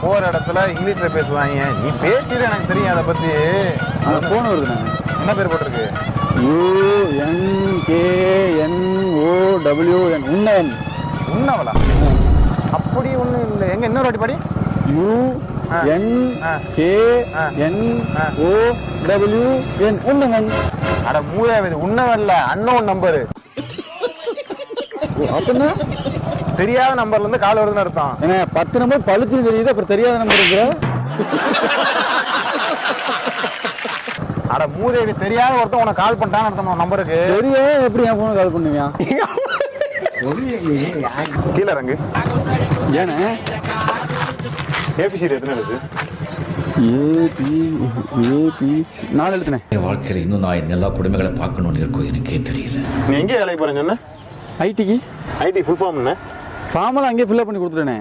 போற இடத்துல இங்கிலீஷ்ல பேசுவாங்க. நீ பேசிட்டு எனக்கு தெரியும் அதை பத்தி. அந்த போன் வருது. என்ன பேர் போட்டிருக்கு? UNKNOWN. உன்னவன். உன்னவளா? அப்படி ஒண்ணும் இல்லை. எங்க இன்னொரு வாட்டி படி. UNKNOWN. உன்னவன். அட மூதாவது, உன்னவன்ல அன்னோன் நம்பரு. அப்படின்னா தெரியாத நம்பர்ல இருந்து கால் வருதுன்னு அர்த்தம். என்ன 10 நம்பர் பழிச்சுன்னு தெரியுது, அப்புறம் தெரியாத நம்பர் இருக்கிற. அட மூதேவி, தெரியாத ஒருத்தன் உனக்கு கால் பண்ணிட்டான்னு அர்த்தம் நம்பருக்கு. தெரியா எப்படி என் போன கால் பண்ணுவியா? கீழே இறங்கு. ஏன்னா ஏபிசிடி எத்தனை இருக்கு? நாலு எழுத்துனேன். என் வாழ்க்கையில் இன்னும் நான் எல்லா குடும்பங்களை பார்க்கணும்னு இருக்கும், எனக்கே தெரியல. நீ எங்கே வேலைக்கு போறேன்னு சொன்ன? ஐடிக்கு. ஐடி ஃபுல் ஃபார்ம் என்ன? ஃபார்மெல்லாம் அங்கேயே ஃபில்அப் பண்ணி கொடுத்துட்டேனே.